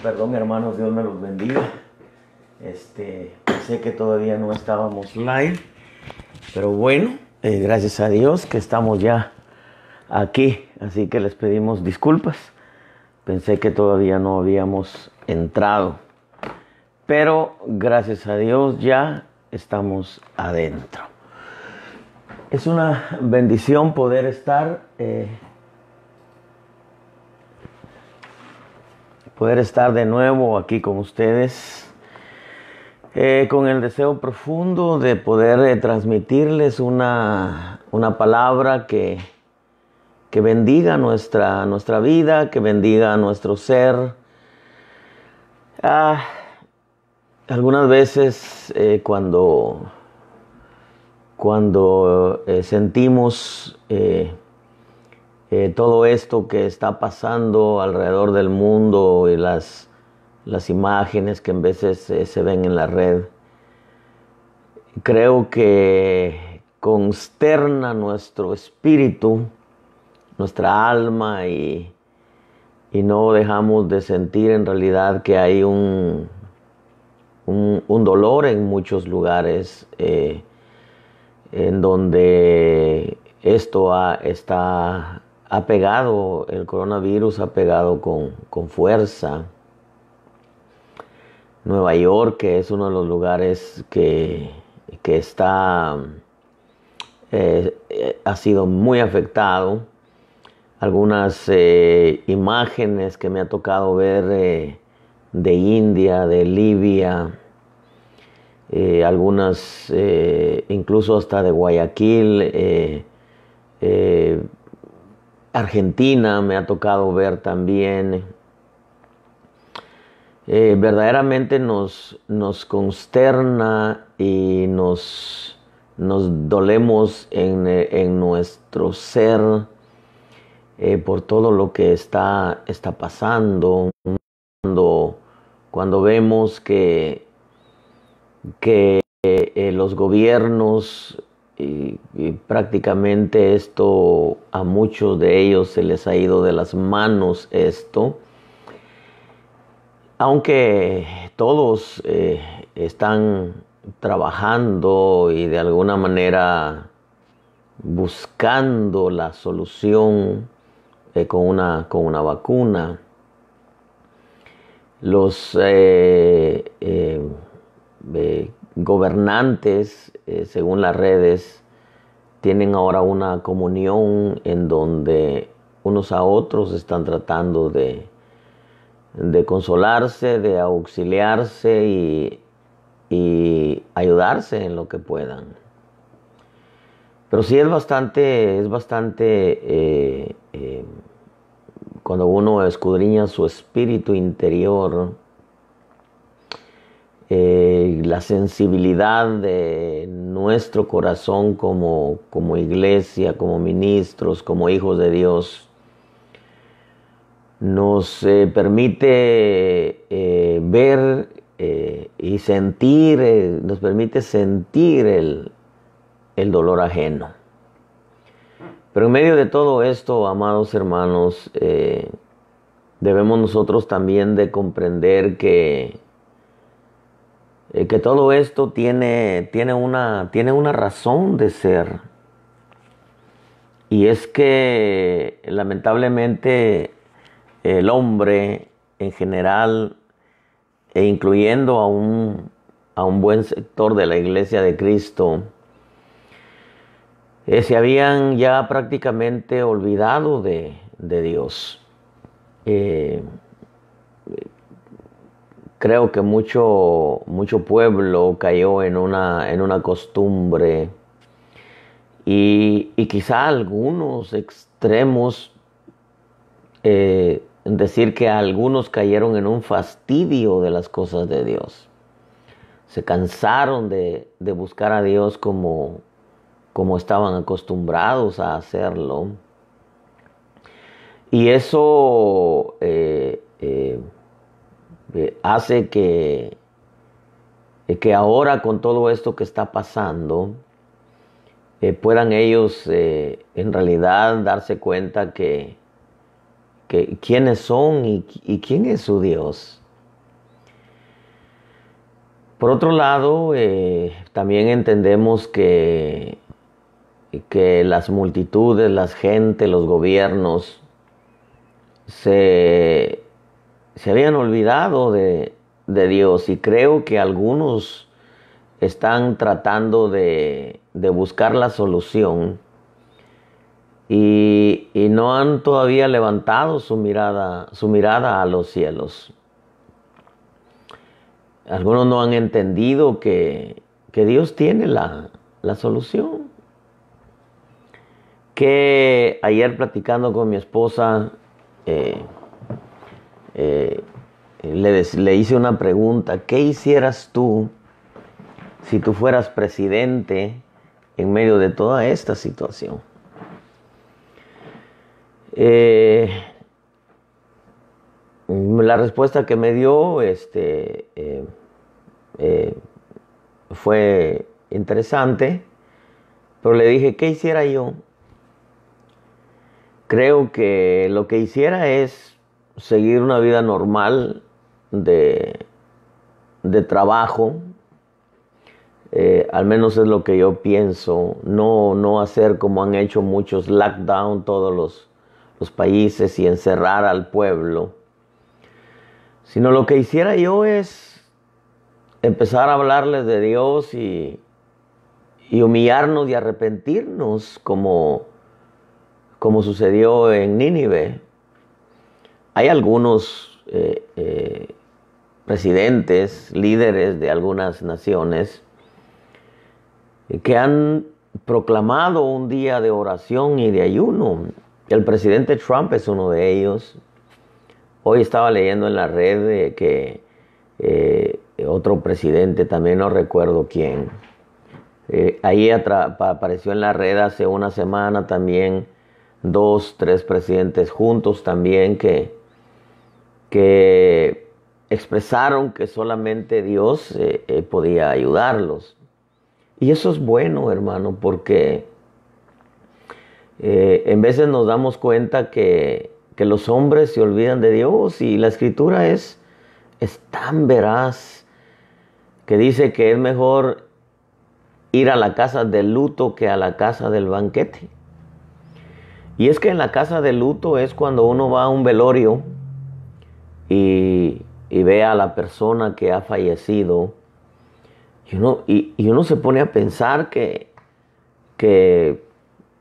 Perdón, hermanos, Dios me los bendiga. Pensé que todavía no estábamos live, pero bueno, gracias a Dios que estamos ya aquí, así que les pedimos disculpas. Pensé que todavía no habíamos entrado, pero gracias a Dios ya estamos adentro. Es una bendición poder estar de nuevo aquí con ustedes, con el deseo profundo de poder transmitirles una palabra que bendiga nuestra vida, que bendiga nuestro ser. Algunas veces cuando sentimos todo esto que está pasando alrededor del mundo y las imágenes que en veces se ven en la red, creo que consterna nuestro espíritu, nuestra alma, y no dejamos de sentir en realidad que hay un dolor en muchos lugares en donde esto ha pegado, el coronavirus ha pegado con fuerza. Nueva York, que es uno de los lugares que está ha sido muy afectado. Algunas imágenes que me ha tocado ver de India, de Libia, algunas incluso hasta de Guayaquil, Argentina me ha tocado ver también. Verdaderamente nos consterna y nos dolemos en nuestro ser por todo lo que está pasando. Cuando vemos que los gobiernos y prácticamente esto, a muchos de ellos se les ha ido de las manos esto. Aunque todos están trabajando y de alguna manera buscando la solución con una vacuna, los gobernantes, según las redes, tienen ahora una comunión en donde unos a otros están tratando de consolarse, de auxiliarse y ayudarse en lo que puedan. Pero sí es bastante cuando uno escudriña su espíritu interior, la sensibilidad de nuestro corazón como iglesia, como ministros, como hijos de Dios, nos permite ver y sentir, nos permite sentir el dolor ajeno. Pero en medio de todo esto, amados hermanos, debemos nosotros también de comprender que todo esto tiene una razón de ser. Y es que lamentablemente el hombre en general, e incluyendo a un buen sector de la Iglesia de Cristo, se habían ya prácticamente olvidado de Dios. Creo que mucho pueblo cayó en una costumbre y quizá algunos extremos, decir que algunos cayeron en un fastidio de las cosas de Dios. Se cansaron de buscar a Dios como estaban acostumbrados a hacerlo. Y eso hace que ahora, con todo esto que está pasando, puedan ellos en realidad darse cuenta que quiénes son y quién es su Dios. Por otro lado, también entendemos que las multitudes, las gentes, los gobiernos se habían olvidado de Dios, y creo que algunos están tratando de buscar la solución y no han todavía levantado su mirada a los cielos. Algunos no han entendido que Dios tiene la solución. Que ayer, platicando con mi esposa, le hice una pregunta: ¿qué hicieras tú si tú fueras presidente en medio de toda esta situación? La respuesta que me dio fue interesante, pero le dije, ¿qué hiciera yo? Creo que lo que hiciera es seguir una vida normal de trabajo. Al menos es lo que yo pienso. No hacer como han hecho muchos, lockdown todos los países y encerrar al pueblo. Sino lo que hiciera yo es empezar a hablarles de Dios y humillarnos y arrepentirnos como sucedió en Nínive. Hay algunos presidentes, líderes de algunas naciones que han proclamado un día de oración y de ayuno. El presidente Trump es uno de ellos. Hoy estaba leyendo en la red que otro presidente, también no recuerdo quién, ahí apareció en la red hace una semana también 2, 3 presidentes juntos también que expresaron que solamente Dios podía ayudarlos. Y eso es bueno, hermano, porque en veces nos damos cuenta que los hombres se olvidan de Dios, y la Escritura es tan veraz que dice que es mejor ir a la casa del luto que a la casa del banquete. Y es que en la casa del luto es cuando uno va a un velorio y ve a la persona que ha fallecido, y uno se pone a pensar que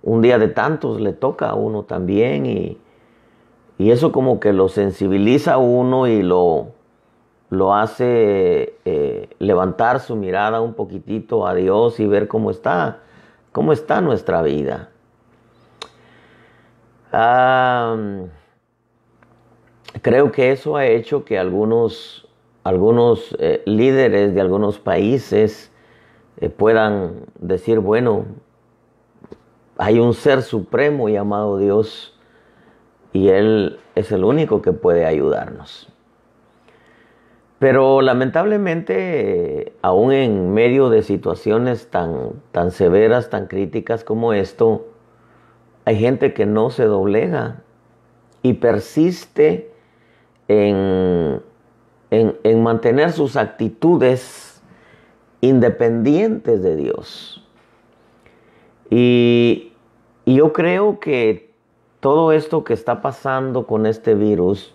un día de tantos le toca a uno también, y eso como que lo sensibiliza a uno y lo hace levantar su mirada un poquitito a Dios y ver cómo está nuestra vida. Creo que eso ha hecho que algunos líderes de algunos países puedan decir, bueno, hay un ser supremo llamado Dios y Él es el único que puede ayudarnos. Pero lamentablemente, aún en medio de situaciones tan severas, tan críticas como esto, hay gente que no se doblega y persiste en mantener sus actitudes independientes de Dios. Y yo creo que todo esto que está pasando con este virus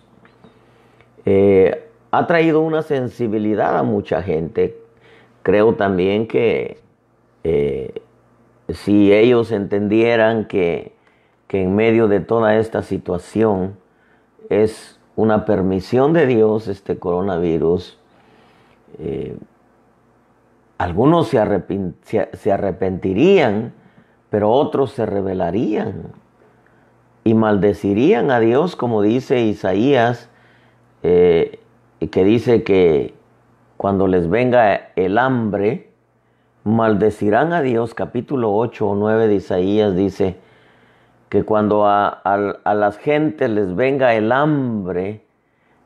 ha traído una sensibilidad a mucha gente. Creo también que si ellos entendieran que en medio de toda esta situación es una permisión de Dios este coronavirus, algunos se arrepentirían, pero otros se rebelarían y maldecirían a Dios, como dice Isaías, que dice que cuando les venga el hambre, maldecirán a Dios. Capítulo 8 o 9 de Isaías dice que cuando a las gentes les venga el hambre,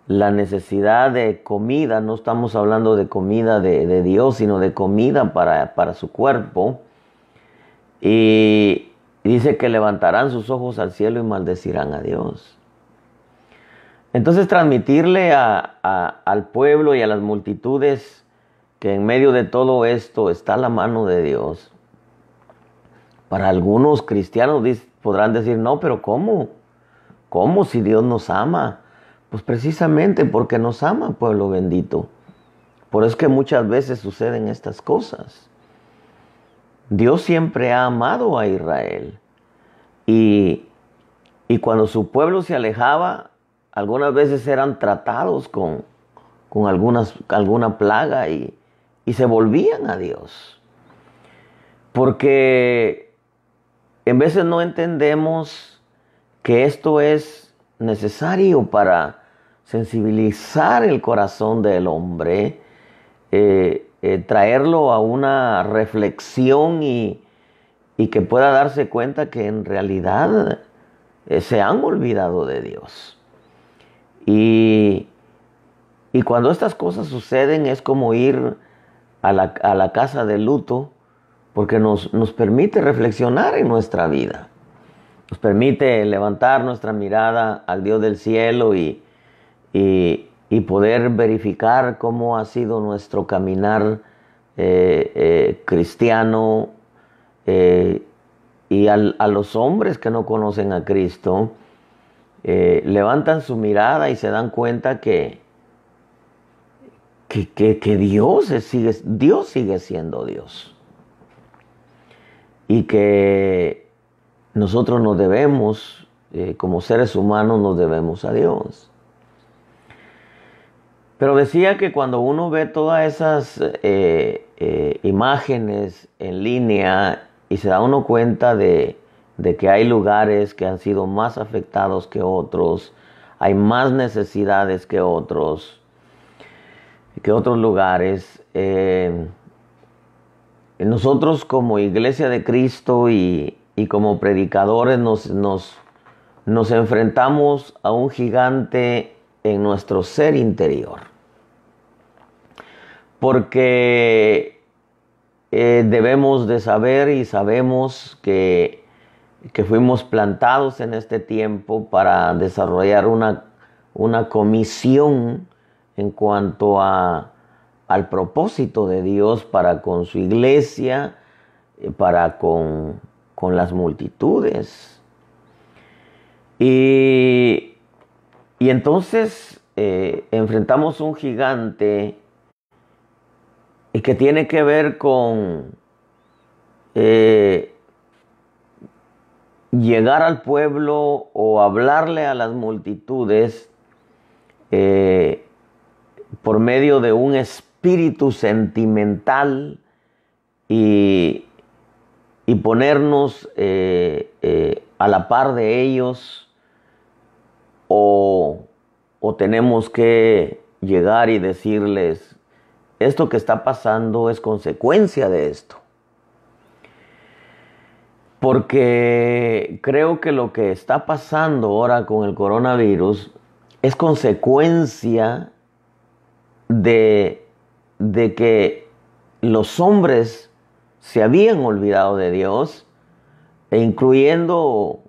la necesidad de comida, no estamos hablando de comida de Dios, sino de comida para su cuerpo, y dice que levantarán sus ojos al cielo y maldecirán a Dios. Entonces transmitirle al pueblo y a las multitudes que en medio de todo esto está la mano de Dios. Para algunos cristianos podrán decir, no, pero ¿cómo? ¿Cómo si Dios nos ama? Pues precisamente porque nos ama, pueblo bendito. Por eso es que muchas veces suceden estas cosas. Dios siempre ha amado a Israel. Y cuando su pueblo se alejaba, algunas veces eran tratados con alguna plaga y se volvían a Dios. Porque en veces no entendemos que esto es necesario para sensibilizar el corazón del hombre, traerlo a una reflexión y que pueda darse cuenta que en realidad se han olvidado de Dios. Y cuando estas cosas suceden es como ir a la casa de luto, porque nos permite reflexionar en nuestra vida. Nos permite levantar nuestra mirada al Dios del cielo y poder verificar cómo ha sido nuestro caminar cristiano. Y a los hombres que no conocen a Cristo, levantan su mirada y se dan cuenta que Dios sigue siendo Dios. Y que nosotros nos debemos, como seres humanos, nos debemos a Dios. Pero decía que cuando uno ve todas esas imágenes en línea y se da uno cuenta de que hay lugares que han sido más afectados que otros, hay más necesidades que otros lugares, nosotros como Iglesia de Cristo y como predicadores nos enfrentamos a un gigante en nuestro ser interior. Porque debemos de saber y sabemos que fuimos plantados en este tiempo para desarrollar una comisión en cuanto al propósito de Dios para con su iglesia, para con las multitudes. Y entonces enfrentamos un gigante y que tiene que ver con llegar al pueblo o hablarle a las multitudes por medio de un espíritu sentimental y ponernos a la par de ellos, o tenemos que llegar y decirles, esto que está pasando es consecuencia de esto. Porque creo que lo que está pasando ahora con el coronavirus es consecuencia de que los hombres se habían olvidado de Dios, e incluyendo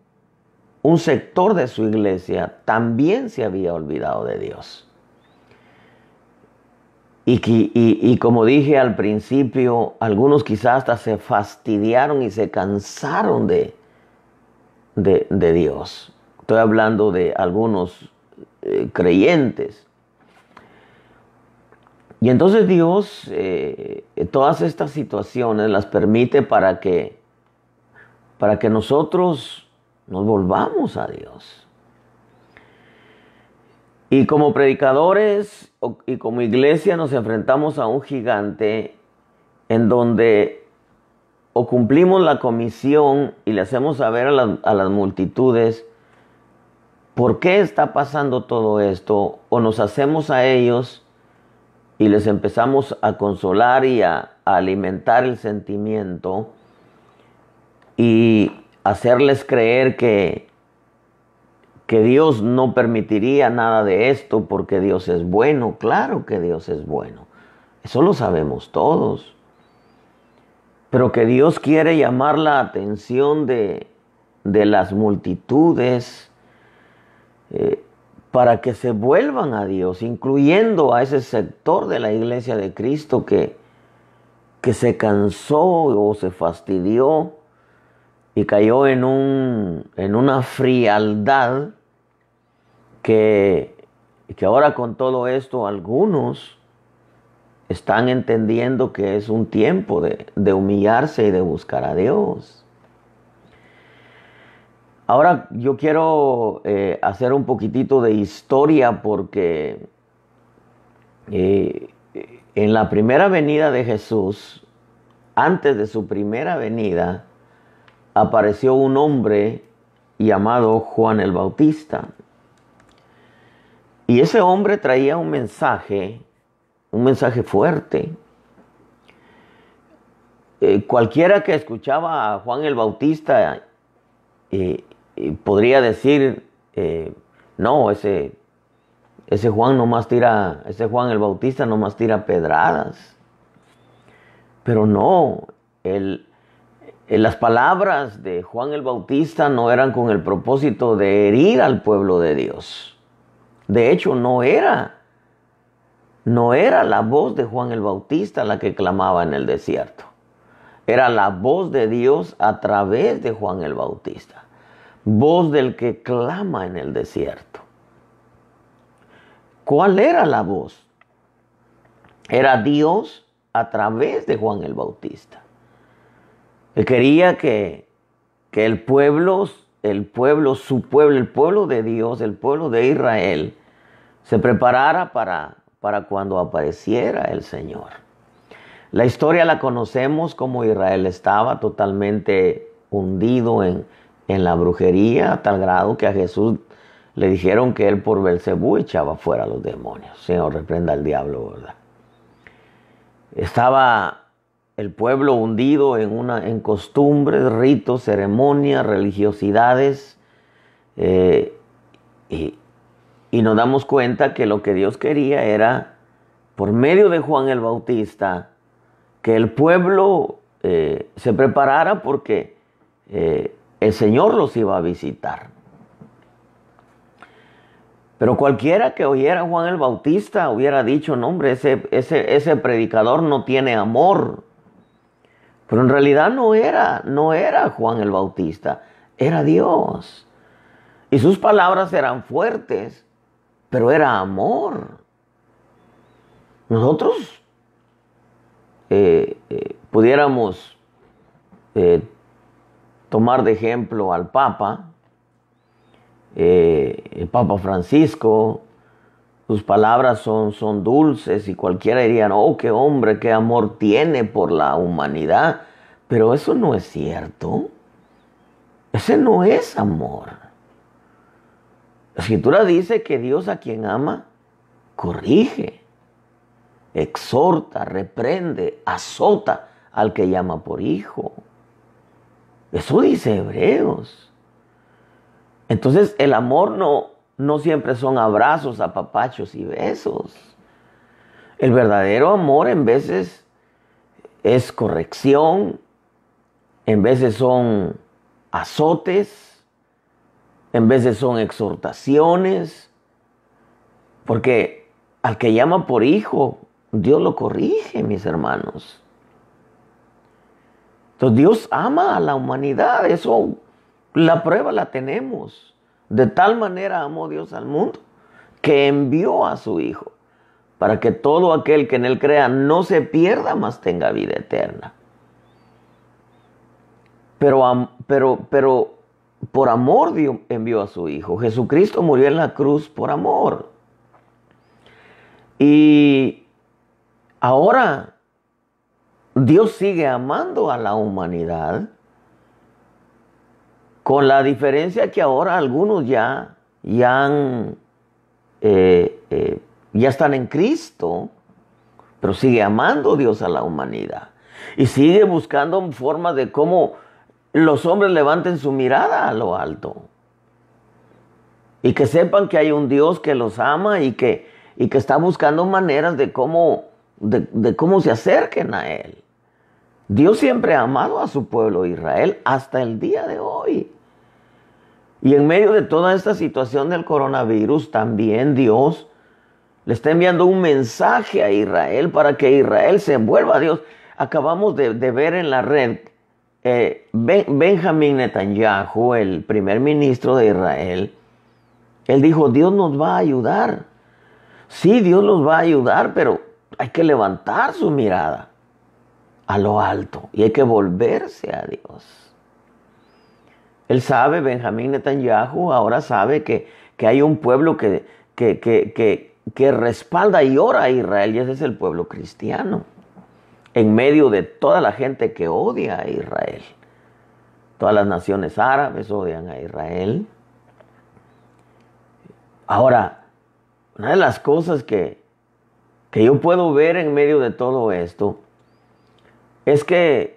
un sector de su iglesia también se había olvidado de Dios. Y como dije al principio, algunos quizás hasta se fastidiaron y se cansaron de Dios. Estoy hablando de algunos creyentes. Y entonces Dios todas estas situaciones las permite para que nosotros nos volvamos a Dios. Y como predicadores y como iglesia nos enfrentamos a un gigante en donde o cumplimos la comisión y le hacemos saber a las multitudes por qué está pasando todo esto, o nos hacemos a ellos y les empezamos a consolar y a alimentar el sentimiento y hacerles creer que Dios no permitiría nada de esto porque Dios es bueno. Claro que Dios es bueno. Eso lo sabemos todos. Pero que Dios quiere llamar la atención de las multitudes para que se vuelvan a Dios, incluyendo a ese sector de la iglesia de Cristo que se cansó o se fastidió y cayó en una frialdad que ahora con todo esto algunos están entendiendo que es un tiempo de humillarse y de buscar a Dios. Ahora yo quiero hacer un poquitito de historia porque en la primera venida de Jesús, antes de su primera venida, apareció un hombre llamado Juan el Bautista. Y ese hombre traía un mensaje fuerte. Cualquiera que escuchaba a Juan el Bautista podría decir, no, ese Juan el Bautista nomás tira pedradas. Pero no, las palabras de Juan el Bautista no eran con el propósito de herir al pueblo de Dios. De hecho, no era la voz de Juan el Bautista la que clamaba en el desierto. Era la voz de Dios a través de Juan el Bautista. Voz del que clama en el desierto. ¿Cuál era la voz? Era Dios a través de Juan el Bautista. Él quería que el pueblo de Dios, el pueblo de Israel, se preparara para cuando apareciera el Señor. La historia la conocemos como Israel estaba totalmente hundido en la brujería, a tal grado que a Jesús le dijeron que él por Belcebú echaba fuera a los demonios. Señor, reprenda al diablo, ¿verdad? Estaba el pueblo hundido en costumbres, ritos, ceremonias, religiosidades, y nos damos cuenta que lo que Dios quería era, por medio de Juan el Bautista, que el pueblo se preparara porque el Señor los iba a visitar. Pero cualquiera que oyera a Juan el Bautista hubiera dicho, no hombre, ese predicador no tiene amor. Pero en realidad no era Juan el Bautista, era Dios. Y sus palabras eran fuertes, pero era amor. Nosotros pudiéramos tomar de ejemplo al Papa, el Papa Francisco. Sus palabras son dulces y cualquiera diría, oh, qué hombre, qué amor tiene por la humanidad. Pero eso no es cierto. Ese no es amor. La Escritura dice que Dios a quien ama, corrige, exhorta, reprende, azota al que llama por hijo. Eso dice Hebreos. Entonces el amor no siempre son abrazos, apapachos y besos. El verdadero amor en veces es corrección, en veces son azotes, en veces son exhortaciones, porque al que llama por hijo, Dios lo corrige, mis hermanos. Entonces Dios ama a la humanidad, eso la prueba la tenemos. De tal manera amó Dios al mundo que envió a su Hijo para que todo aquel que en Él crea no se pierda, mas tenga vida eterna. Pero por amor Dios envió a su Hijo. Jesucristo murió en la cruz por amor. Y ahora Dios sigue amando a la humanidad, con la diferencia que ahora algunos ya están en Cristo, pero sigue amando Dios a la humanidad. Y sigue buscando formas de cómo los hombres levanten su mirada a lo alto. Y que sepan que hay un Dios que los ama y que está buscando maneras de cómo se acerquen a Él. Dios siempre ha amado a su pueblo Israel hasta el día de hoy. Y en medio de toda esta situación del coronavirus, también Dios le está enviando un mensaje a Israel para que Israel se vuelva a Dios. Acabamos de ver en la red, Benjamín Netanyahu, el primer ministro de Israel, él dijo, Dios nos va a ayudar. Sí, Dios los va a ayudar, pero hay que levantar su mirada a lo alto y hay que volverse a Dios. Él sabe, Benjamín Netanyahu ahora sabe que hay un pueblo que respalda y ora a Israel, y ese es el pueblo cristiano, en medio de toda la gente que odia a Israel. Todas las naciones árabes odian a Israel. Ahora, una de las cosas que yo puedo ver en medio de todo esto es que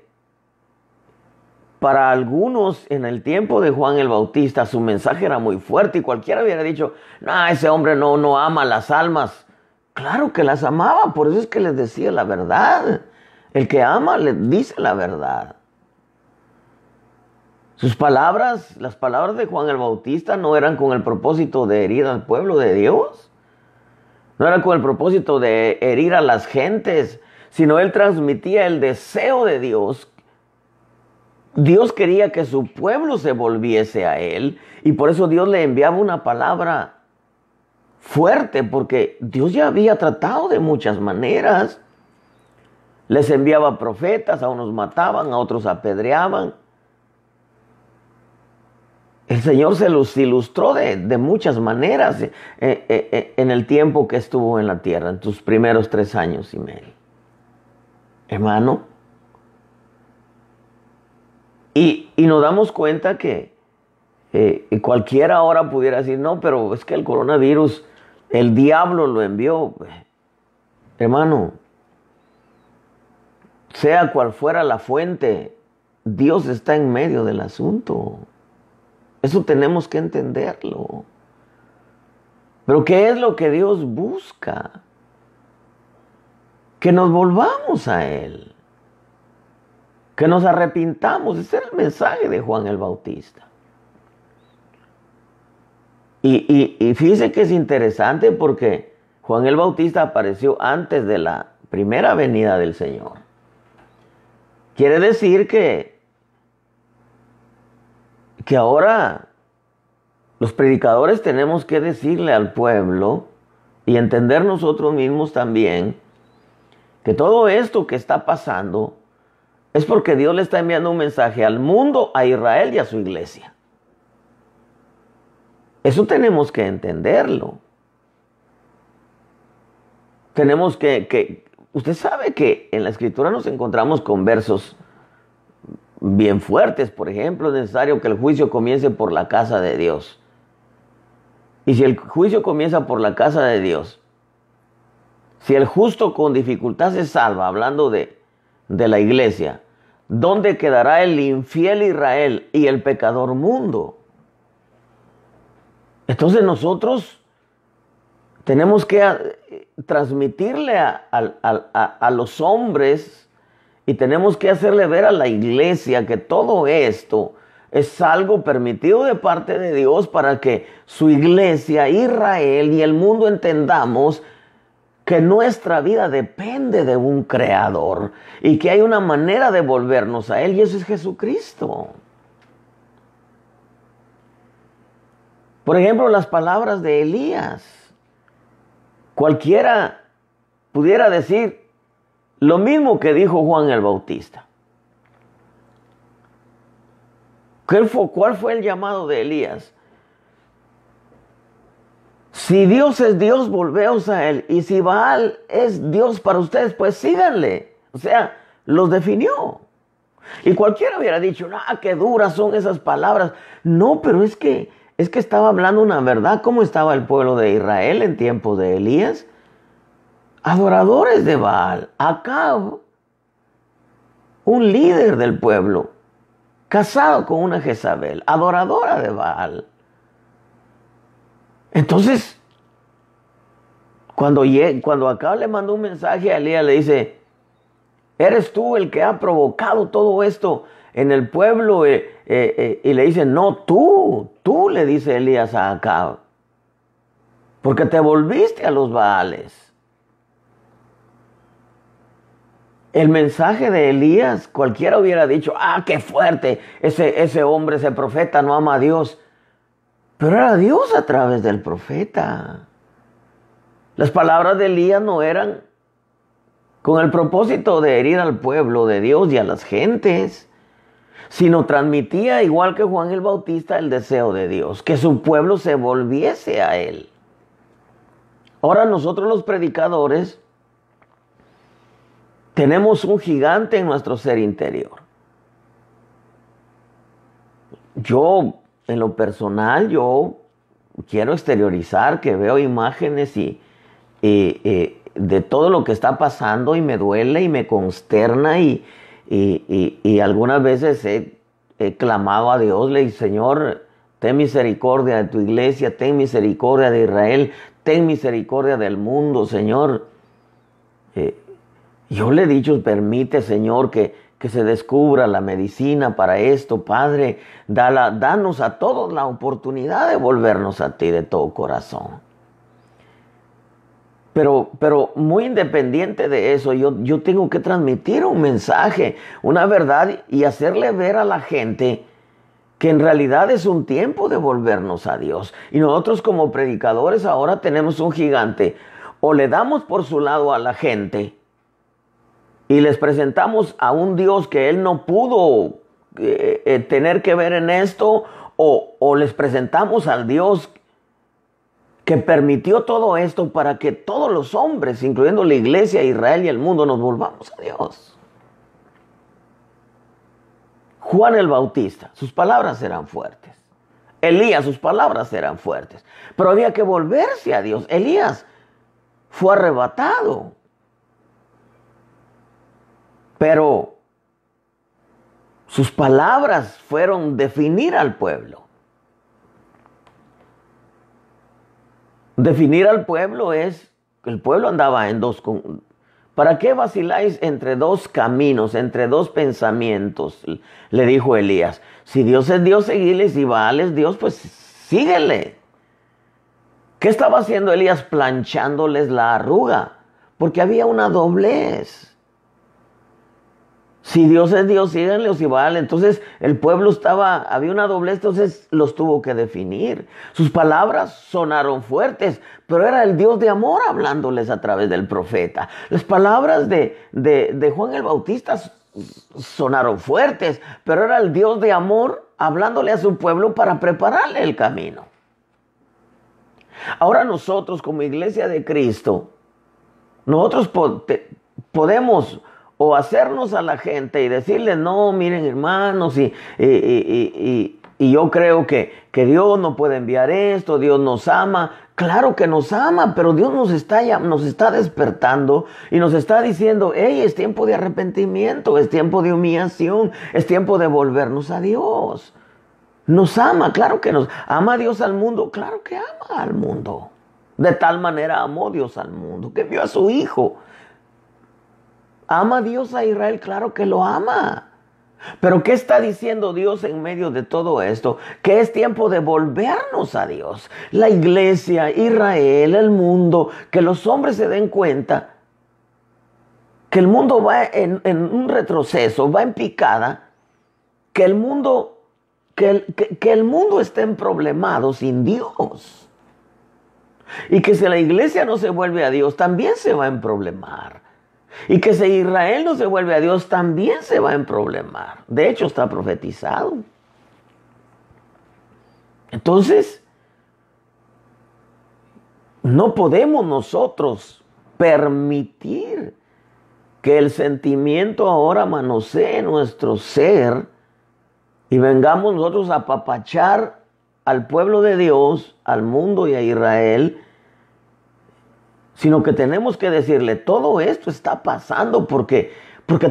para algunos en el tiempo de Juan el Bautista su mensaje era muy fuerte y cualquiera hubiera dicho, no, ese hombre no ama las almas. Claro que las amaba, por eso es que les decía la verdad. El que ama les dice la verdad. Sus palabras, las palabras de Juan el Bautista no eran con el propósito de herir al pueblo de Dios. No eran con el propósito de herir a las gentes, sino él transmitía el deseo de Dios. Dios quería que su pueblo se volviese a él y por eso Dios le enviaba una palabra fuerte, porque Dios ya había tratado de muchas maneras. Les enviaba profetas, a unos mataban, a otros apedreaban. El Señor se los ilustró de muchas maneras en el tiempo que estuvo en la tierra, en sus primeros 3 años y medio. Hermano, y nos damos cuenta que cualquiera ahora pudiera decir, no, pero es que el coronavirus, el diablo lo envió. Hermano, sea cual fuera la fuente, Dios está en medio del asunto. Eso tenemos que entenderlo. Pero ¿qué es lo que Dios busca? Que nos volvamos a Él. Que nos arrepintamos. Ese era el mensaje de Juan el Bautista. Y fíjese que es interesante porque Juan el Bautista apareció antes de la primera venida del Señor. Quiere decir que ahora los predicadores tenemos que decirle al pueblo y entender nosotros mismos también que todo esto que está pasando es porque Dios le está enviando un mensaje al mundo, a Israel y a su iglesia. Eso tenemos que entenderlo. Tenemos que usted sabe que en la Escritura nos encontramos con versos bien fuertes. Por ejemplo, es necesario que el juicio comience por la casa de Dios. Y si el juicio comienza por la casa de Dios, si el justo con dificultad se salva, hablando de la iglesia, ¿dónde quedará el infiel Israel y el pecador mundo? Entonces nosotros tenemos que transmitirle a los hombres y tenemos que hacerle ver a la iglesia que todo esto es algo permitido de parte de Dios para que su iglesia, Israel y el mundo entendamos que nuestra vida depende de un creador y que hay una manera de volvernos a Él, y eso es Jesucristo. Por ejemplo, las palabras de Elías. Cualquiera pudiera decir lo mismo que dijo Juan el Bautista. ¿Cuál fue el llamado de Elías? Si Dios es Dios, volveos a Él. Y si Baal es Dios para ustedes, pues síganle. O sea, los definió. Y cualquiera hubiera dicho, qué duras son esas palabras. No, pero es que estaba hablando una verdad. ¿Cómo estaba el pueblo de Israel en tiempo de Elías? Adoradores de Baal. Acab, un líder del pueblo, casado con una Jezabel, adoradora de Baal. Entonces, cuando Acab le mandó un mensaje a Elías, le dice, ¿eres tú el que ha provocado todo esto en el pueblo y le dicen, no, tú le dice Elías a Acab, porque te volviste a los Baales. El mensaje de Elías, cualquiera hubiera dicho, qué fuerte, ese hombre, ese profeta no ama a Dios. Pero era Dios a través del profeta. Las palabras de Elías no eran con el propósito de herir al pueblo de Dios y a las gentes, sino transmitía, igual que Juan el Bautista, el deseo de Dios, que su pueblo se volviese a Él. Ahora nosotros los predicadores tenemos un gigante en nuestro ser interior. Yo, en lo personal, yo quiero exteriorizar que veo imágenes y de todo lo que está pasando y me duele y me consterna y algunas veces he clamado a Dios, le dije, Señor, ten misericordia de tu iglesia, ten misericordia de Israel, ten misericordia del mundo, Señor. Yo le he dicho, permite, Señor, que se descubra la medicina para esto, Padre. Danos a todos la oportunidad de volvernos a ti de todo corazón. Pero muy independiente de eso, yo tengo que transmitir un mensaje, una verdad y hacerle ver a la gente que en realidad es un tiempo de volvernos a Dios. Y nosotros como predicadores ahora tenemos un gigante. O le damos por su lado a la gente y les presentamos a un Dios que Él no pudo tener que ver en esto, o les presentamos al Dios que permitió todo esto para que todos los hombres, incluyendo la iglesia, Israel y el mundo, nos volvamos a Dios. Juan el Bautista, sus palabras eran fuertes. Elías, sus palabras eran fuertes. Pero había que volverse a Dios. Elías fue arrebatado. Pero sus palabras fueron definir al pueblo. Definir al pueblo es que el pueblo andaba en dos. ¿Para qué vaciláis entre dos caminos, entre dos pensamientos? Le dijo Elías. Si Dios es Dios, seguidle. Si Baal es Dios, pues síguele. ¿Qué estaba haciendo Elías? Planchándoles la arruga, porque había una doblez. Si Dios es Dios, síganle, o si Baal. Entonces el pueblo había una doblez, entonces los tuvo que definir. Sus palabras sonaron fuertes, pero era el Dios de amor hablándoles a través del profeta. Las palabras de Juan el Bautista sonaron fuertes, pero era el Dios de amor hablándole a su pueblo para prepararle el camino. Ahora nosotros como iglesia de Cristo, nosotros podemos o hacernos a la gente y decirle, no, miren hermanos, y yo creo que Dios no puede enviar esto, Dios nos ama. Claro que nos ama, pero Dios nos está despertando y nos está diciendo, hey, es tiempo de arrepentimiento, es tiempo de humillación, es tiempo de volvernos a Dios. Nos ama, claro que nos ama Dios al mundo, claro que ama al mundo. De tal manera amó Dios al mundo, que envió a su Hijo. ¿Ama Dios a Israel? Claro que lo ama. Pero ¿qué está diciendo Dios en medio de todo esto? Que es tiempo de volvernos a Dios. La iglesia, Israel, el mundo, que los hombres se den cuenta que el mundo va en un retroceso, va en picada, que el mundo está emproblemado sin Dios. Y que si la iglesia no se vuelve a Dios, también se va a emproblemar. Y que si Israel no se vuelve a Dios, también se va a emproblemar. De hecho, está profetizado. Entonces, no podemos nosotros permitir que el sentimiento ahora manosee nuestro ser y vengamos nosotros a apapachar al pueblo de Dios, al mundo y a Israel, sino que tenemos que decirle, todo esto está pasando porque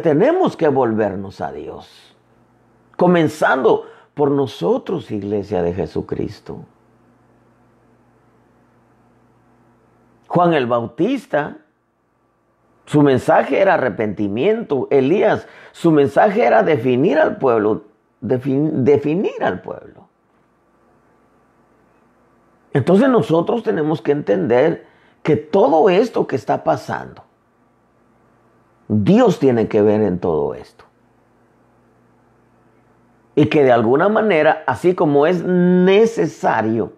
tenemos que volvernos a Dios. Comenzando por nosotros, iglesia de Jesucristo. Juan el Bautista Su mensaje era arrepentimiento. Elías, su mensaje era definir al pueblo, definir al pueblo. Entonces nosotros tenemos que entender que todo esto que está pasando, Dios tiene que ver en todo esto. Y que de alguna manera, así como es necesario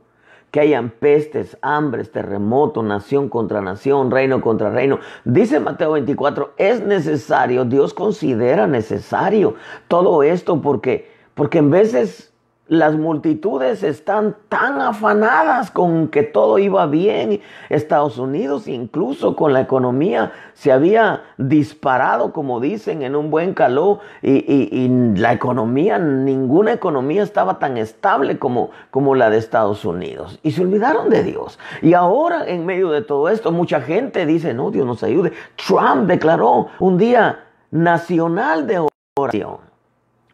que hayan pestes, hambres, terremotos, nación contra nación, reino contra reino, dice Mateo 24, es necesario, Dios considera necesario todo esto porque en veces las multitudes están tan afanadas con que todo iba bien. Estados Unidos incluso con la economía se había disparado, como dicen, en un buen calor. Y la economía, ninguna economía estaba tan estable como la de Estados Unidos. Y se olvidaron de Dios. Y ahora en medio de todo esto mucha gente dice, no, Dios nos ayude. Trump declaró un día nacional de oración.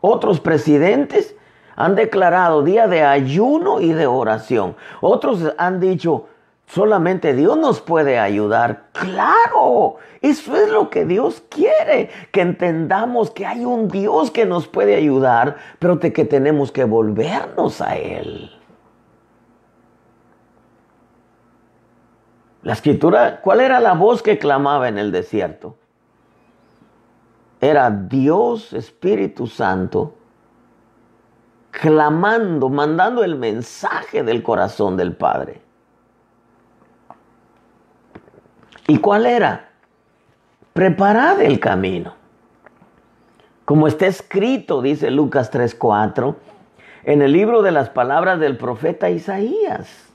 Otros presidentes han declarado día de ayuno y de oración. Otros han dicho, solamente Dios nos puede ayudar. ¡Claro! Eso es lo que Dios quiere. Que entendamos que hay un Dios que nos puede ayudar, pero que tenemos que volvernos a Él. La Escritura, ¿cuál era la voz que clamaba en el desierto? Era Dios, Espíritu Santo, clamando, mandando el mensaje del corazón del Padre. ¿Y cuál era? Preparad el camino. Como está escrito, dice Lucas 3:4, en el libro de las palabras del profeta Isaías.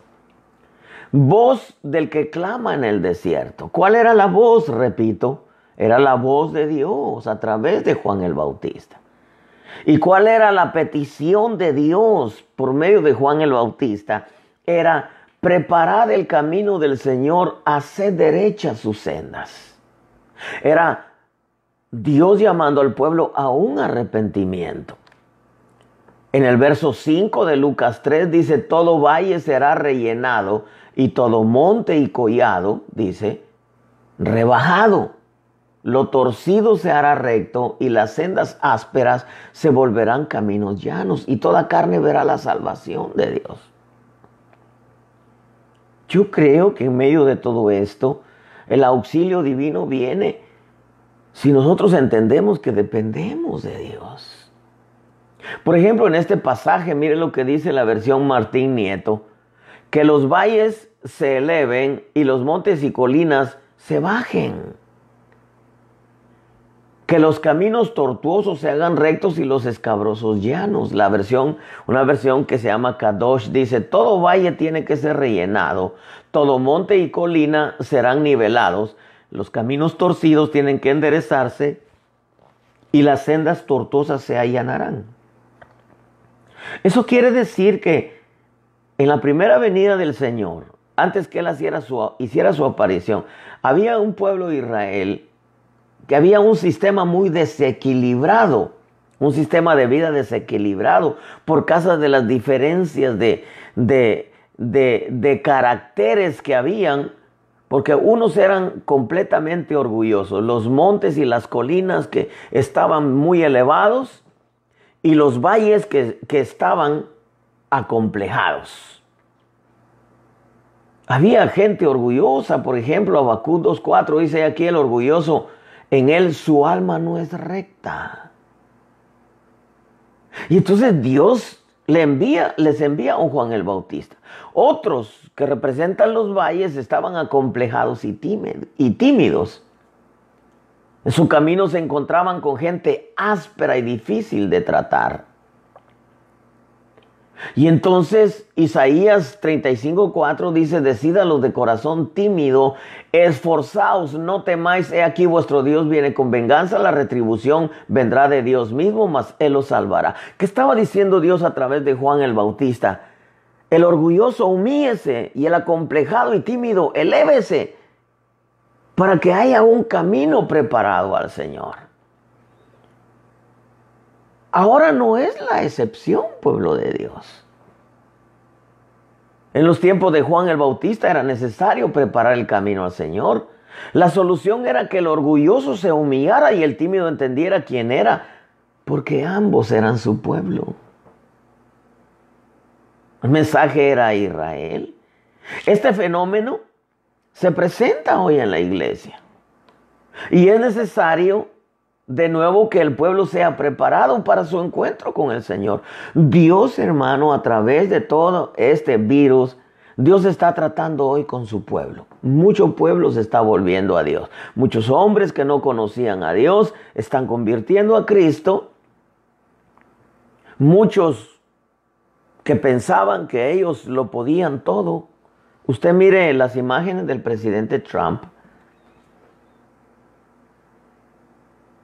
Voz del que clama en el desierto. ¿Cuál era la voz? Repito, era la voz de Dios a través de Juan el Bautista. ¿Y cuál era la petición de Dios por medio de Juan el Bautista? Era, preparad el camino del Señor, haced derechas sus sendas. Era Dios llamando al pueblo a un arrepentimiento. En el verso 5 de Lucas 3 dice, todo valle será rellenado y todo monte y collado, dice, rebajado. Lo torcido se hará recto y las sendas ásperas se volverán caminos llanos y toda carne verá la salvación de Dios. Yo creo que en medio de todo esto, el auxilio divino viene si nosotros entendemos que dependemos de Dios. Por ejemplo, en este pasaje, mire lo que dice la versión Martín Nieto, que los valles se eleven y los montes y colinas se bajen. Que los caminos tortuosos se hagan rectos y los escabrosos llanos. Una versión que se llama Kadosh dice, todo valle tiene que ser rellenado, todo monte y colina serán nivelados, los caminos torcidos tienen que enderezarse y las sendas tortuosas se allanarán. Eso quiere decir que en la primera venida del Señor, antes que Él hiciera su aparición, había un pueblo de Israel que había un sistema muy desequilibrado, un sistema de vida desequilibrado por causa de las diferencias de caracteres que habían, porque unos eran completamente orgullosos, los montes y las colinas que estaban muy elevados y los valles que estaban acomplejados. Había gente orgullosa, por ejemplo, Habacuc 2:4 dice aquí el orgulloso, en él su alma no es recta. Y entonces Dios les envía a un Juan el Bautista. Otros que representan los valles estaban acomplejados y tímidos. En su camino se encontraban con gente áspera y difícil de tratar. Y entonces Isaías 35:4 dice, decídalos de corazón tímido, esforzaos, no temáis, he aquí vuestro Dios viene con venganza, la retribución vendrá de Dios mismo, mas Él os salvará. ¿Qué estaba diciendo Dios a través de Juan el Bautista? El orgulloso humíese y el acomplejado y tímido elévese para que haya un camino preparado al Señor. Ahora no es la excepción, pueblo de Dios. En los tiempos de Juan el Bautista era necesario preparar el camino al Señor. La solución era que el orgulloso se humillara y el tímido entendiera quién era, porque ambos eran su pueblo. El mensaje era a Israel. Este fenómeno se presenta hoy en la iglesia. Y es necesario de nuevo que el pueblo sea preparado para su encuentro con el Señor. Dios, hermano, a través de todo este virus, Dios está tratando hoy con su pueblo. Mucho pueblo se está volviendo a Dios. Muchos hombres que no conocían a Dios están convirtiendo a Cristo. Muchos que pensaban que ellos lo podían todo. Usted mire las imágenes del presidente Trump.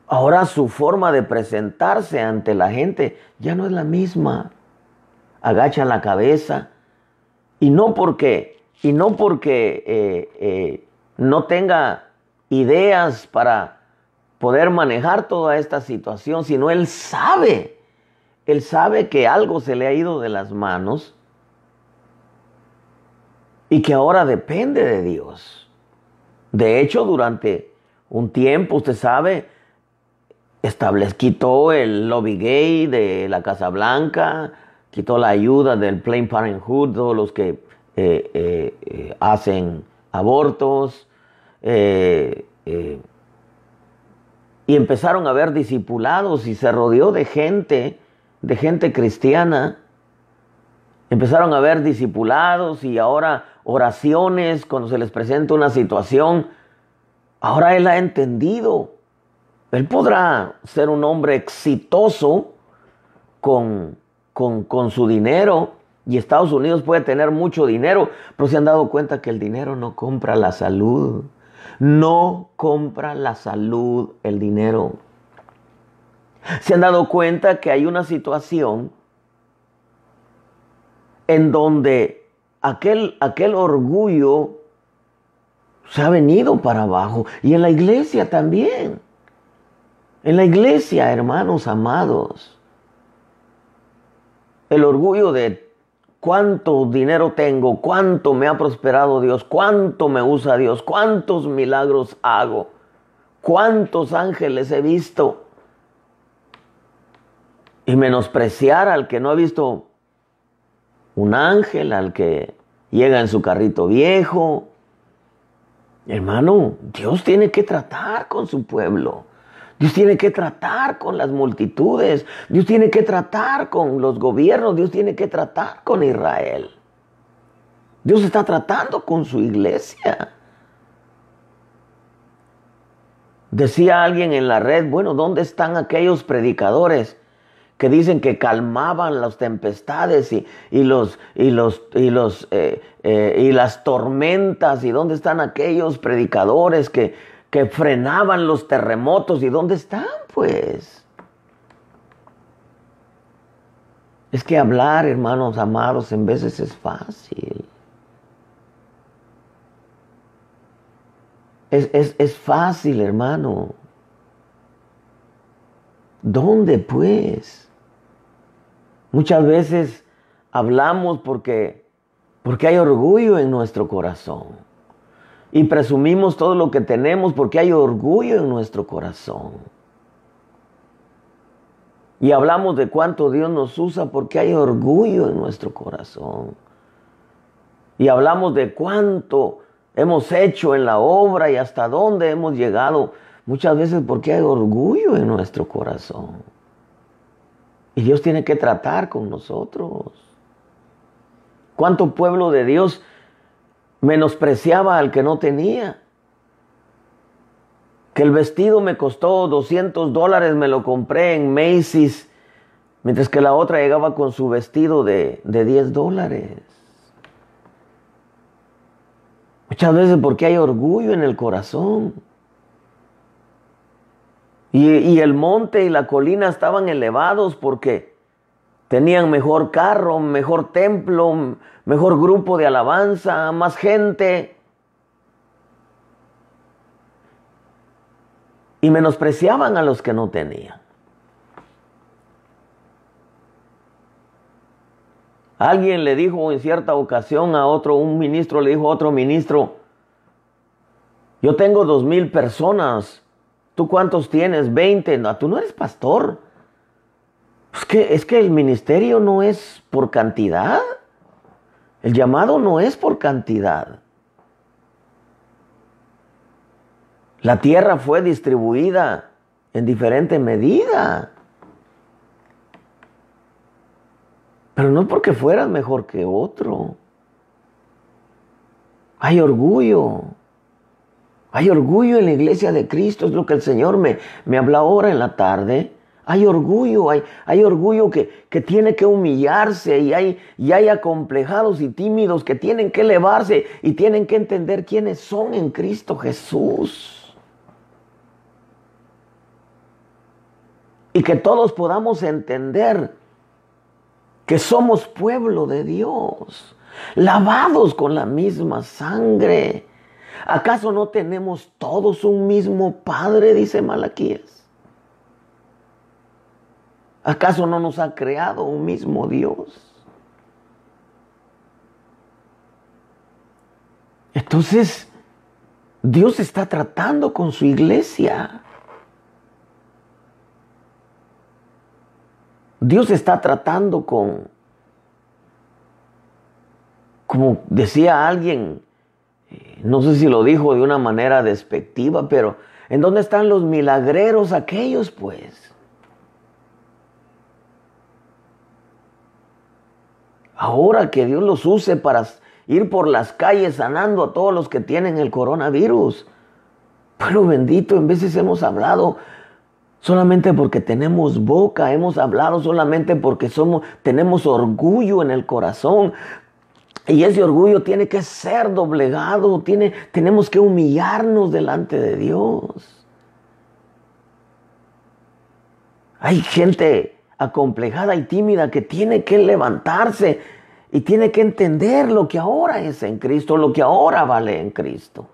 Ahora su forma de presentarse ante la gente ya no es la misma. Agacha la cabeza. Y no porque no tenga ideas para poder manejar toda esta situación, sino él sabe que algo se le ha ido de las manos y que ahora depende de Dios. De hecho, durante un tiempo, usted sabe, quitó el lobby gay de la Casa Blanca, quitó la ayuda del Planned Parenthood, todos los que hacen abortos, y empezaron a haber discipulados y se rodeó de gente cristiana. Empezaron a haber discipulados y ahora oraciones cuando se les presenta una situación. Ahora él ha entendido. Él podrá ser un hombre exitoso con su dinero y Estados Unidos puede tener mucho dinero, pero se han dado cuenta que el dinero no compra la salud. No compra la salud el dinero. Se han dado cuenta que hay una situación en donde aquel orgullo se ha venido para abajo. Y en la iglesia también. En la iglesia, hermanos amados, el orgullo de cuánto dinero tengo, cuánto me ha prosperado Dios, cuánto me usa Dios, cuántos milagros hago, cuántos ángeles he visto. Y menospreciar al que no ha visto un ángel, al que llega en su carrito viejo. Hermano, Dios tiene que tratar con su pueblo. Dios tiene que tratar con las multitudes. Dios tiene que tratar con los gobiernos. Dios tiene que tratar con Israel. Dios está tratando con su iglesia. Decía alguien en la red, bueno, ¿dónde están aquellos predicadores que dicen que calmaban las tempestades y las tormentas? ¿Y dónde están aquellos predicadores que frenaban los terremotos? ¿Y dónde están, pues? Es que hablar, hermanos amados, en veces es fácil. Es fácil, hermano. ¿Dónde, pues? Muchas veces hablamos porque hay orgullo en nuestro corazón. Y presumimos todo lo que tenemos porque hay orgullo en nuestro corazón. Y hablamos de cuánto Dios nos usa porque hay orgullo en nuestro corazón. Y hablamos de cuánto hemos hecho en la obra y hasta dónde hemos llegado. Muchas veces porque hay orgullo en nuestro corazón. Y Dios tiene que tratar con nosotros. ¿Cuánto pueblo de Dios menospreciaba al que no tenía? Que el vestido me costó $200, me lo compré en Macy's, mientras que la otra llegaba con su vestido de $10. Muchas veces porque hay orgullo en el corazón. Y el monte y la colina estaban elevados porque tenían mejor carro, mejor templo, mejor grupo de alabanza, más gente. Y menospreciaban a los que no tenían. Alguien le dijo en cierta ocasión a un ministro le dijo a otro ministro, Yo tengo 2,000 personas. ¿Tú cuántos tienes? 20. No, tú no eres pastor. Es que el ministerio no es por cantidad. El llamado no es por cantidad. La tierra fue distribuida en diferente medida. Pero no porque fueras mejor que otro. Hay orgullo. Hay orgullo en la iglesia de Cristo. Es lo que el Señor me habla ahora en la tarde. Hay orgullo. Hay orgullo que tiene que humillarse. Y hay acomplejados y tímidos que tienen que elevarse y tienen que entender quiénes son en Cristo Jesús. Y que todos podamos entender que somos pueblo de Dios, lavados con la misma sangre. ¿Acaso no tenemos todos un mismo Padre? Dice Malaquías. ¿Acaso no nos ha creado un mismo Dios? Entonces, Dios está tratando con su iglesia. Dios está tratando con, como decía alguien, no sé si lo dijo de una manera despectiva, pero ¿en dónde están los milagreros aquellos, pues? Ahora que Dios los use para ir por las calles sanando a todos los que tienen el coronavirus. Pero bendito, en veces hemos hablado solamente porque tenemos boca, hemos hablado solamente porque tenemos orgullo en el corazón. Y ese orgullo tiene que ser doblegado, tenemos que humillarnos delante de Dios. Hay gente acomplejada y tímida que tiene que levantarse y tiene que entender lo que ahora es en Cristo, lo que ahora vale en Cristo.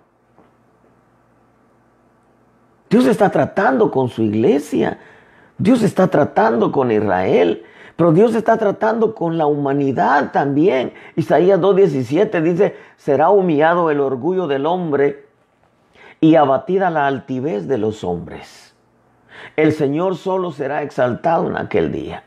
Dios está tratando con su iglesia, Dios está tratando con Israel, pero Dios está tratando con la humanidad también. Isaías 2:17 dice, será humillado el orgullo del hombre y abatida la altivez de los hombres. El Señor solo será exaltado en aquel día.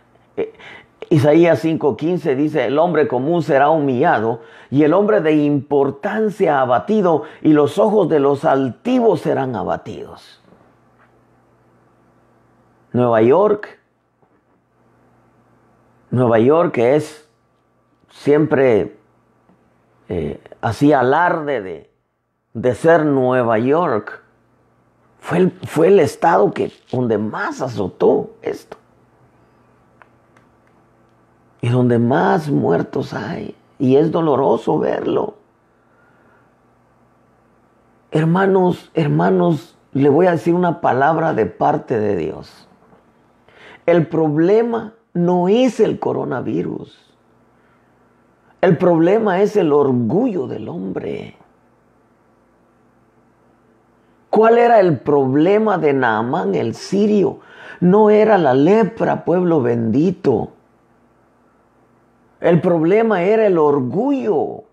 Isaías 5:15 dice, el hombre común será humillado y el hombre de importancia abatido y los ojos de los altivos serán abatidos. Nueva York es siempre hacía alarde de ser Nueva York. Fue el estado donde más azotó esto. Y donde más muertos hay. Y es doloroso verlo. Hermanos, le voy a decir una palabra de parte de Dios. El problema no es el coronavirus. El problema es el orgullo del hombre. ¿Cuál era el problema de Naamán el sirio? No era la lepra, pueblo bendito. El problema era el orgullo.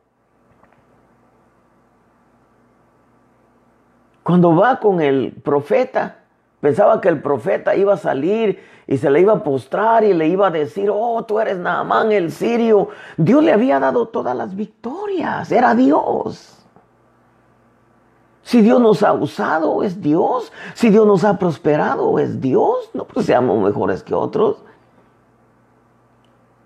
Cuando va con el profeta, pensaba que el profeta iba a salir y se le iba a postrar y le iba a decir, oh, tú eres Naamán el sirio. Dios le había dado todas las victorias, era Dios. Si Dios nos ha usado, es Dios. Si Dios nos ha prosperado, es Dios. No pues seamos mejores que otros.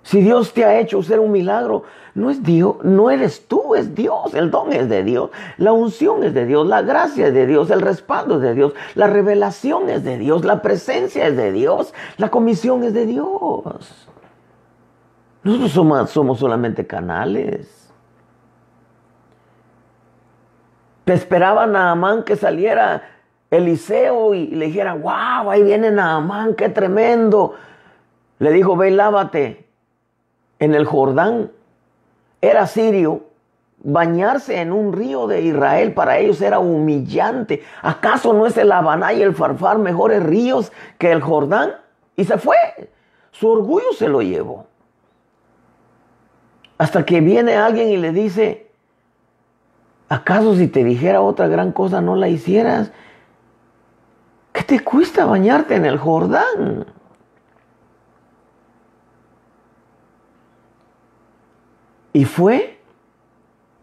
Si Dios te ha hecho hacer un milagro, no es Dios, no eres tú, es Dios. El don es de Dios, la unción es de Dios, la gracia es de Dios, el respaldo es de Dios, la revelación es de Dios, la presencia es de Dios, la comisión es de Dios. Nosotros somos solamente canales. Te esperaba Naamán que saliera Eliseo y le dijera, wow, ahí viene Naamán, qué tremendo. Le dijo, ve y lávate en el Jordán. Era sirio. Bañarse en un río de Israel para ellos era humillante. ¿Acaso no es el Habaná y el Farfar mejores ríos que el Jordán? Y se fue. Su orgullo se lo llevó. Hasta que viene alguien y le dice, ¿Acaso si te dijera otra gran cosa no la hicieras? ¿Qué te cuesta bañarte en el Jordán? Y fue,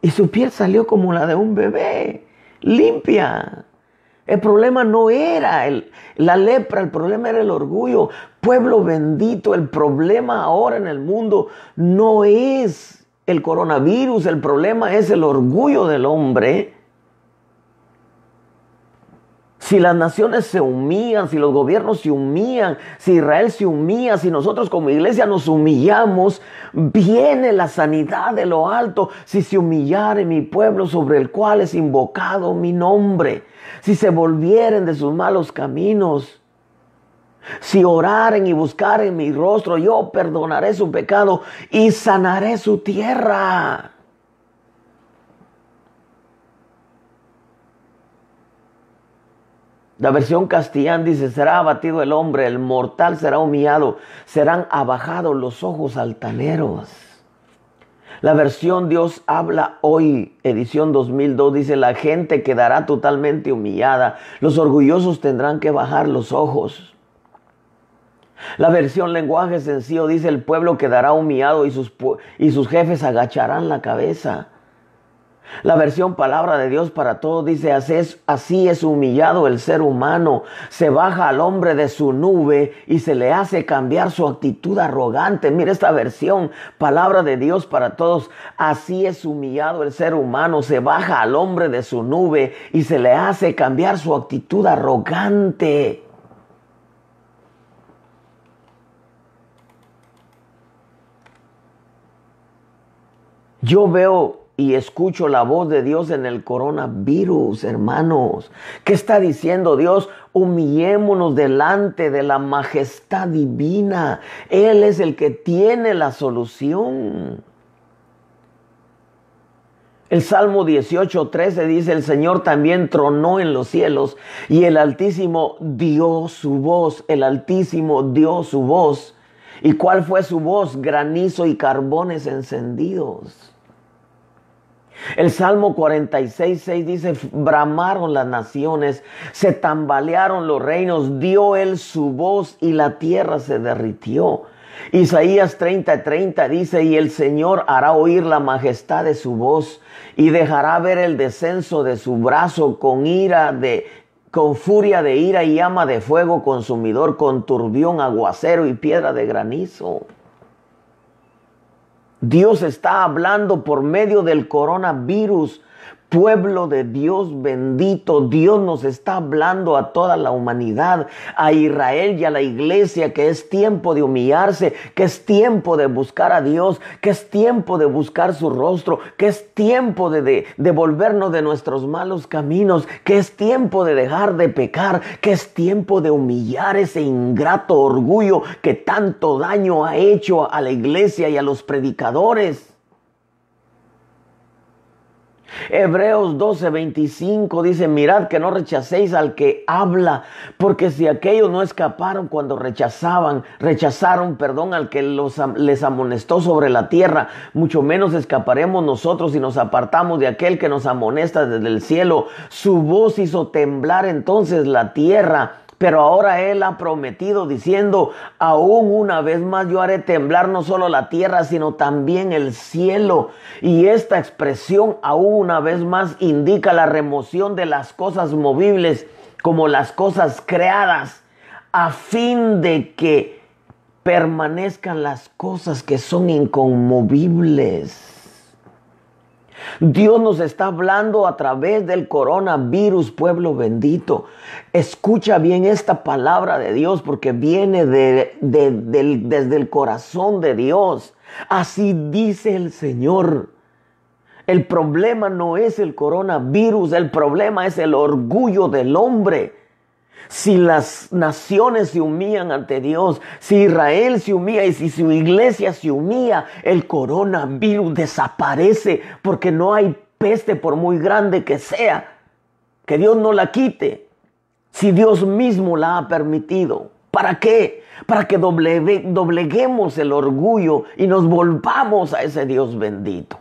y su piel salió como la de un bebé, limpia. El problema no era la lepra, el problema era el orgullo. Pueblo bendito, el problema ahora en el mundo no es el coronavirus, el problema es el orgullo del hombre. Si las naciones se humillan, si los gobiernos se humillan, si Israel se humilla, si nosotros como iglesia nos humillamos, viene la sanidad de lo alto. Si se humillare mi pueblo sobre el cual es invocado mi nombre, si se volvieren de sus malos caminos, si oraren y buscaren mi rostro, yo perdonaré su pecado y sanaré su tierra. La versión castellana dice, será abatido el hombre, el mortal será humillado, serán abajados los ojos altaneros. La versión Dios habla hoy, edición 2002, dice, la gente quedará totalmente humillada, los orgullosos tendrán que bajar los ojos. La versión lenguaje sencillo dice, el pueblo quedará humillado y sus jefes agacharán la cabeza. La versión palabra de Dios para todos dice, así es humillado el ser humano, se baja al hombre de su nube y se le hace cambiar su actitud arrogante. Mira esta versión, palabra de Dios para todos, así es humillado el ser humano, se baja al hombre de su nube y se le hace cambiar su actitud arrogante. Yo veo y escucho la voz de Dios en el coronavirus, hermanos. ¿Qué está diciendo Dios? Humillémonos delante de la majestad divina. Él es el que tiene la solución. El Salmo 18:13 dice, el Señor también tronó en los cielos y el Altísimo dio su voz. El Altísimo dio su voz. ¿Y cuál fue su voz? Granizo y carbones encendidos. El Salmo 46:6 dice, bramaron las naciones, se tambalearon los reinos, dio él su voz y la tierra se derritió. Isaías 30:30 dice, y el Señor hará oír la majestad de su voz y dejará ver el descenso de su brazo con furia de ira y llama de fuego consumidor, con turbión, aguacero y piedra de granizo. Dios está hablando por medio del coronavirus. Pueblo de Dios bendito, Dios nos está hablando a toda la humanidad, a Israel y a la iglesia, que es tiempo de humillarse, que es tiempo de buscar a Dios, que es tiempo de buscar su rostro, que es tiempo de volvernos de nuestros malos caminos, que es tiempo de dejar de pecar, que es tiempo de humillar ese ingrato orgullo que tanto daño ha hecho a la iglesia y a los predicadores. Hebreos 12:25 dice, mirad que no rechacéis al que habla, porque si aquellos no escaparon cuando rechazaron, al que les amonestó sobre la tierra, mucho menos escaparemos nosotros si nos apartamos de aquel que nos amonesta desde el cielo. Su voz hizo temblar entonces la tierra. Pero ahora Él ha prometido diciendo, aún una vez más yo haré temblar no solo la tierra, sino también el cielo. Y esta expresión, aún una vez más, indica la remoción de las cosas movibles como las cosas creadas, a fin de que permanezcan las cosas que son inconmovibles. Dios nos está hablando a través del coronavirus, pueblo bendito. Escucha bien esta palabra de Dios porque viene desde el corazón de Dios. Así dice el Señor. El problema no es el coronavirus, el problema es el orgullo del hombre. Si las naciones se humillan ante Dios, si Israel se humilla y si su iglesia se humilla, el coronavirus desaparece, porque no hay peste, por muy grande que sea, que Dios no la quite, si Dios mismo la ha permitido. ¿Para qué? Para que dobleguemos el orgullo y nos volvamos a ese Dios bendito.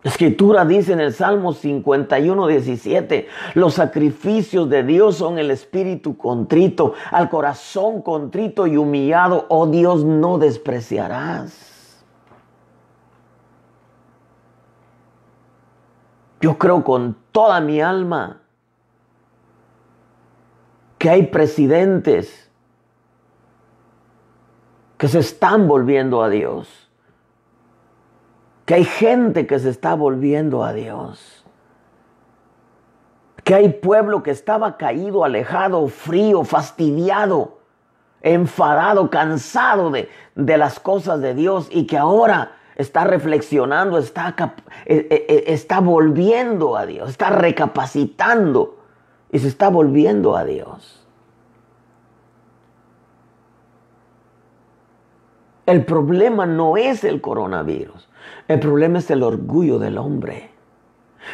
La Escritura dice en el Salmo 51:17, los sacrificios de Dios son el espíritu contrito, al corazón contrito y humillado, oh Dios, no despreciarás. Yo creo con toda mi alma que hay presidentes que se están volviendo a Dios. Que hay gente que se está volviendo a Dios. Que hay pueblo que estaba caído, alejado, frío, fastidiado, enfadado, cansado de las cosas de Dios y que ahora está reflexionando, está volviendo a Dios, está recapacitando y se está volviendo a Dios. El problema no es el coronavirus. El problema es el orgullo del hombre.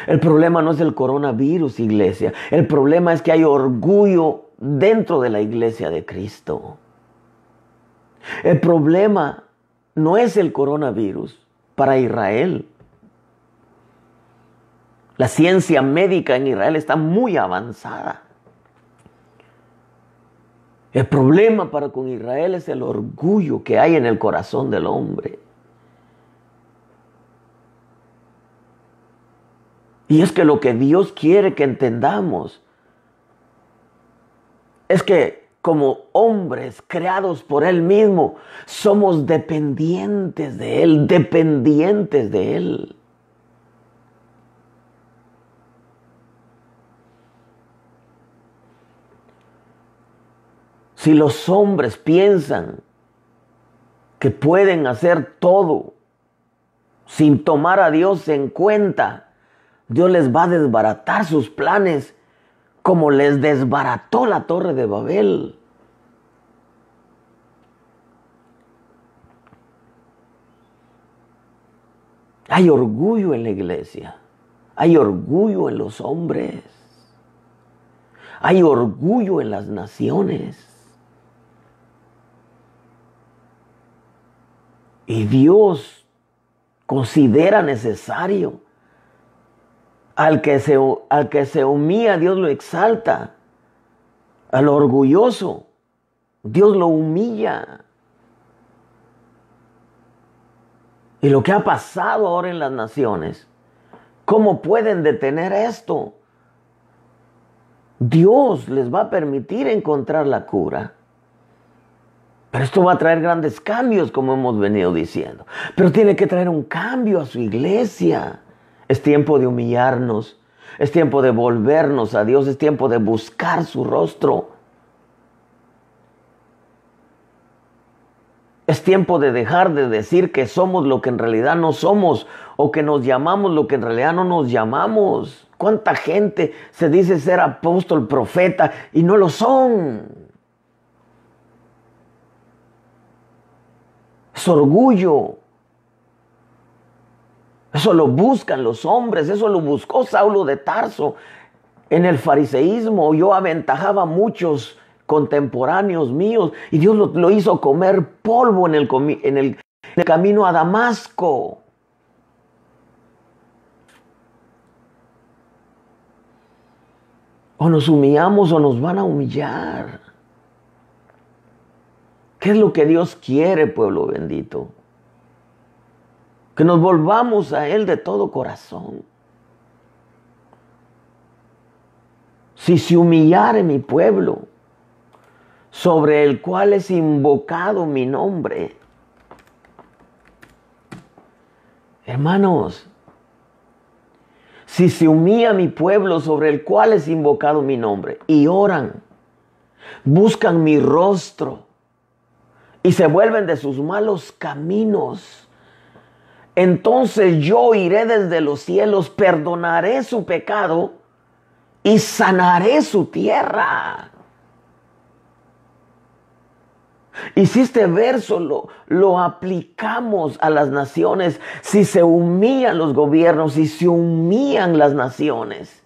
El problema no es el coronavirus, iglesia. El problema es que hay orgullo dentro de la iglesia de Cristo. El problema no es el coronavirus para Israel. La ciencia médica en Israel está muy avanzada. El problema con Israel es el orgullo que hay en el corazón del hombre. Y es que lo que Dios quiere que entendamos es que como hombres creados por Él mismo, somos dependientes de Él, dependientes de Él. Si los hombres piensan que pueden hacer todo sin tomar a Dios en cuenta, Dios les va a desbaratar sus planes como les desbarató la Torre de Babel. Hay orgullo en la iglesia. Hay orgullo en los hombres. Hay orgullo en las naciones. Y Dios considera necesario. Al que se humilla, Dios lo exalta. Al orgulloso, Dios lo humilla. Y lo que ha pasado ahora en las naciones, ¿cómo pueden detener esto? Dios les va a permitir encontrar la cura. Pero esto va a traer grandes cambios, como hemos venido diciendo. Pero tiene que traer un cambio a su iglesia. Es tiempo de humillarnos. Es tiempo de volvernos a Dios. Es tiempo de buscar su rostro. Es tiempo de dejar de decir que somos lo que en realidad no somos o que nos llamamos lo que en realidad no nos llamamos. ¿Cuánta gente se dice ser apóstol, profeta y no lo son? Es orgullo. Eso lo buscan los hombres. Eso lo buscó Saulo de Tarso. En el fariseísmo yo aventajaba a muchos contemporáneos míos y Dios lo hizo comer polvo en el camino a Damasco. O nos humillamos o nos van a humillar. ¿Qué es lo que Dios quiere, pueblo bendito? Que nos volvamos a Él de todo corazón. Si se humillare mi pueblo, sobre el cual es invocado mi nombre. Hermanos, si se humilla mi pueblo sobre el cual es invocado mi nombre, y oran, buscan mi rostro, y se vuelven de sus malos caminos, entonces yo iré desde los cielos, perdonaré su pecado y sanaré su tierra. Y si este verso lo aplicamos a las naciones, si se humillan los gobiernos, si se humillan las naciones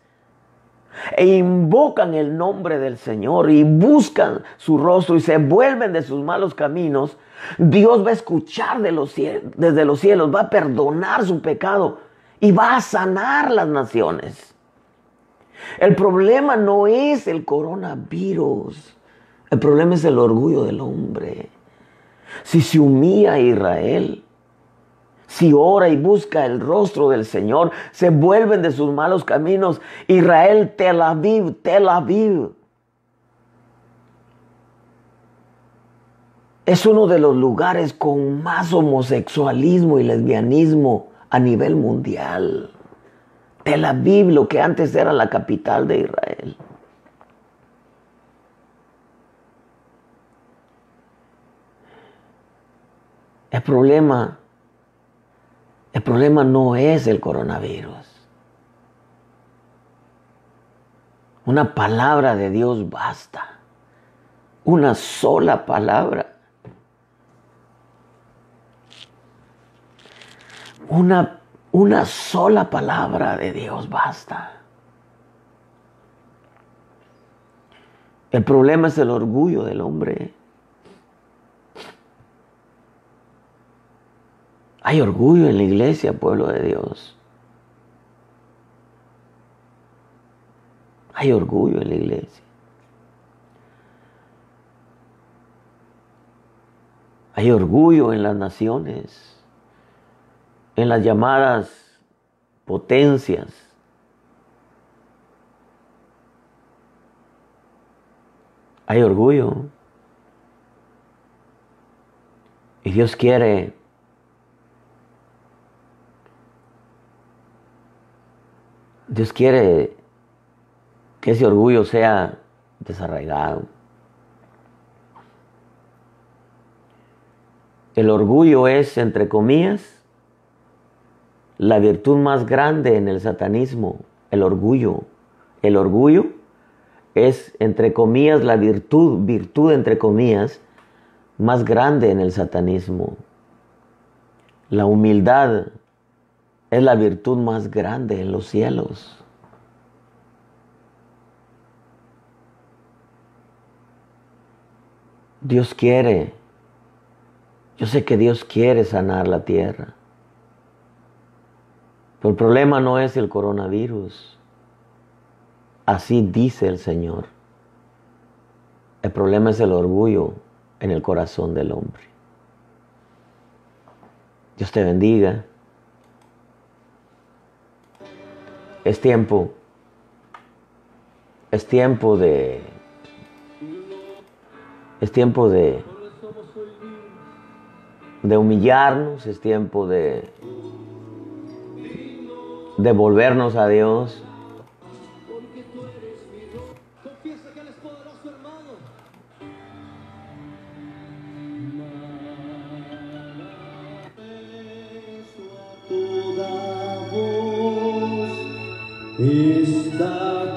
e invocan el nombre del Señor y buscan su rostro y se vuelven de sus malos caminos, Dios va a escuchar desde los cielos, va a perdonar su pecado y va a sanar las naciones. El problema no es el coronavirus. El problema es el orgullo del hombre. Si se humilla a Israel, si ora y busca el rostro del Señor, se vuelven de sus malos caminos. Israel, Tel Aviv, Tel Aviv. Es uno de los lugares con más homosexualismo y lesbianismo a nivel mundial. Tel Aviv, lo que antes era la capital de Israel. El problema no es el coronavirus. Una palabra de Dios basta. Una sola palabra. Una sola palabra de Dios basta. El problema es el orgullo del hombre. Hay orgullo en la iglesia, pueblo de Dios. Hay orgullo en la iglesia. Hay orgullo en las naciones, en las llamadas potencias. Hay orgullo. Y Dios quiere que ese orgullo sea desarraigado. El orgullo es, entre comillas, la virtud más grande en el satanismo. El orgullo. El orgullo es, entre comillas, la virtud entre comillas, más grande en el satanismo. La humildad es la virtud más grande en los cielos. Dios quiere, yo sé que Dios quiere sanar la tierra. Pero el problema no es el coronavirus. Así dice el Señor. El problema es el orgullo en el corazón del hombre. Dios te bendiga. Es tiempo de humillarnos, es tiempo de volvernos a Dios. Confiesa que Él es poderoso, hermano.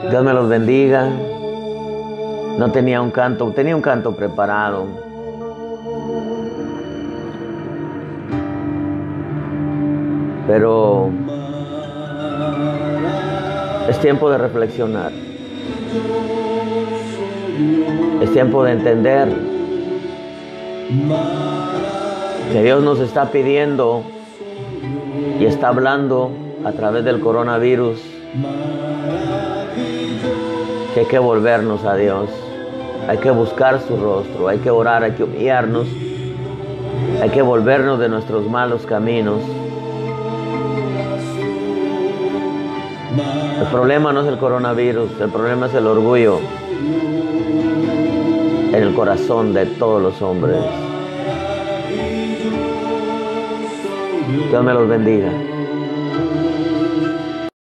Dios me los bendiga. No tenía un canto, tenía un canto preparado. Pero es tiempo de reflexionar. Es tiempo de entender que Dios nos está pidiendo y está hablando a través del coronavirus que hay que volvernos a Dios. Hay que buscar su rostro, hay que orar, hay que humillarnos, hay que volvernos de nuestros malos caminos. El problema no es el coronavirus, el problema es el orgullo en el corazón de todos los hombres. Dios me los bendiga.